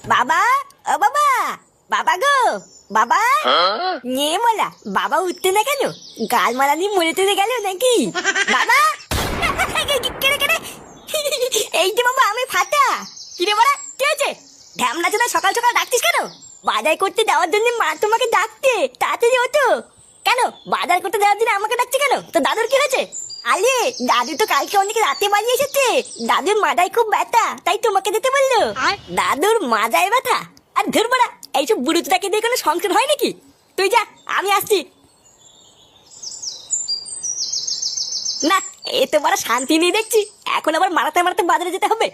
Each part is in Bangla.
বাবা, ও বাবা, বাবা গো, বাবা। নিয়ে মোলা বাবা উঠতে না কেন? গাল মারা নিয়ে মরে টরে গেল নাকি? বাবা কেড়ে কেড়ে এই যে বাবা আমি ফাটা। কিরে বলা কি হয়েছে? ঢ্যামনা চোদা সকাল সকাল ডাকতিস কেন? বাজার করতে দেওয়ার জন্য মা তোমাকে ডাকতে, তাড়াতাড়ি ওঠো। কেন বাজার করতে দেওয়ার জন্য আমাকে ডাকছে কেন? তো দাদুর কি হয়েছে? আরে দাদু তো কালকে অনেক রাতে বাড়ি এসেছে, দাদুর মাথায় খুব ব্যথা, তাই তোমাকে যেতে বললো। দাদুর মাথায় ব্যথা? আর ধর বড়া, এইসব বুড়োটাকে দিয়ে কোনো সংসার হয় নাকি? তুই যা, আমি আসছি। না, এ তো বড় শান্তি নেই দেখছি। এখন আবার মারাতে মারাতে বাজারে যেতে হবে।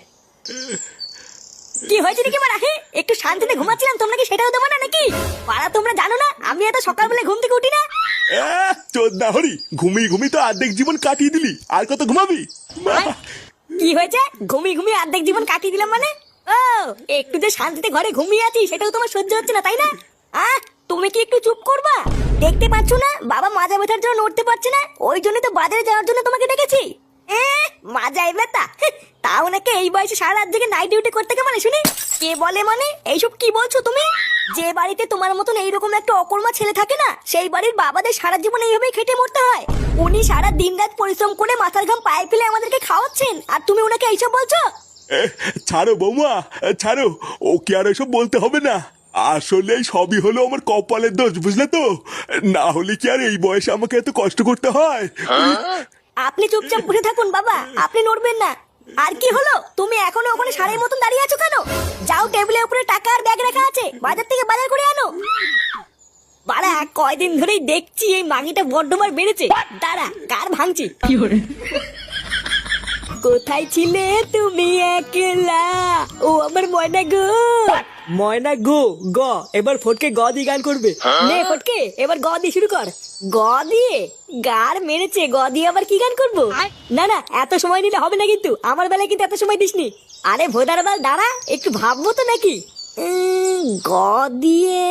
কি হয়েছে নাকি মারা? একটু শান্তিতে ঘুমাচ্ছিলাম, তোমরা কি সেটাও দেবো না নাকি? পাড়া তোমরা জানো না আমি এত সকালবেলা ঘুম থেকে উঠি না? চোদ্দা হরি, ঘুমিয়ে ঘুমিয়ে তো অর্ধেক জীবন কাটিয়ে দিলি, আর কত ঘুমাবি? কি হয়েছে? ঘুমিয়ে ঘুমিয়ে অর্ধেক জীবন কাটিয়ে দিলাম মানে? ও, একটু যে শান্তিতে ঘরে ঘুমিয়ে আছি সেটাও তোমার সহ্য হচ্ছে না তাই না? তুমি কি একটু চুপ করবা? দেখতে পাচ্ছ না বাবা মাজা ব্যথার জন্য নড়তে পারছে না, ওই জন্য তো বাজারে যাওয়ার জন্য তোমাকে ডেকেছি। মাজায় ব্যথা? তাও নাকি এই বয়সে সারা রাত জেগে নাইট ডিউটি করতে কে মানে শুনি? কে বলে মানে? এইসব কি বলছো তুমি? যে বাড়িতে তোমার মতন এইরকম একটা অকর্মা ছেলে থাকে না, সেই বাড়ির বাবাদের সারা জীবন এইভাবেই খেটে মরতে হয়। উনি সারা দিন রাত পরিশ্রম করে মাথার ঘাম পায়ে ফেলে আমাদেরকে খাওয়াচ্ছেন, আর তুমি ওনাকে এইসব বলছো? ছাড়ো বৌমা, ছাড়ো। ও কি আর এসব বলতে হবে না। আসলে সবই হলো আমার কপালের দোষ, বুঝলে তো? না হলে কি আর এই বয়সে আমাকে এত কষ্ট করতে হয়? আপনি চুপচাপ বসে থাকুন বাবা, আপনি নড়বেন না। আর কি হলো, তুমি এখনো ওখানে সারের মতন দাঁড়িয়ে আছো কেন? যাও, টেবিলের উপরে টাকা আর ব্যাগ রাখা আছে, বাজার থেকে বাজার করে আনো। বাড়া, কয়দিন ধরেই দেখছি এই মাগিটা বড্ডমার বেড়েছে। দাঁড়া, কার ভাঙছি। কোথায় ছিলে তুমি একলা, ও আমার ময়না গো? ময়না গো গ, এবার ফটকে গ দিয়ে গান করবে। নে ফটকে, এবার গ দিয়ে শুরু কর। গ দিয়ে? গার মেরেছে, গ দিয়ে আবার কি গান করবো? না না, এত সময় নিলে হবে না কিন্তু, আমার বেলায় কিন্তু এত সময় দিসনি। আরে ভোদার বাল দাঁড়া, একটু ভাববো তো নাকি। গ দিয়ে,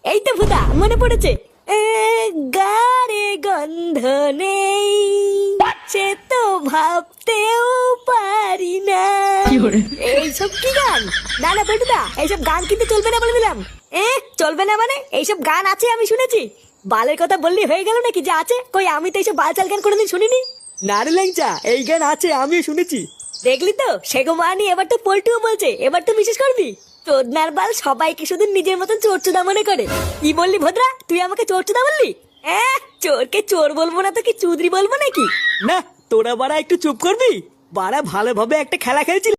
এই তো ভুদা মনে পড়েছে। গারে গন্ধ নেই, সে তো ভাবতেও পারি না। এইসব কি গান? না না বলটুদা, এইসব গান কিন্তু চলবে না বলে দিলাম। চলবে না মানে? এইসব গান আছে আমি শুনেছি। বালের কথা বললি হয়ে গেল নাকি যে আছে? কই আমি তো এইসব বালচাল গান কোনোদিন শুনিনি। নারে ল্যাংচা, এই গান আছে, আমিও শুনেছি। দেখলি তো, সেগো মানি এবার তো পল্টুও বলছে, এবার তো বিশেষ করবি। চোদনার বাল সবাইকে শুধু নিজের মতন চোরচোদা মনে করে। কি বললি ভদ্রা, তুই আমাকে চোরচোদা বললি? চোরকে চোর বলবো না তো কি চুদরি বলবো নাকি? না, তোরা বাড়া একটু চুপ করবি। বাড়া ভালোভাবে একটা খেলা খেলছিল।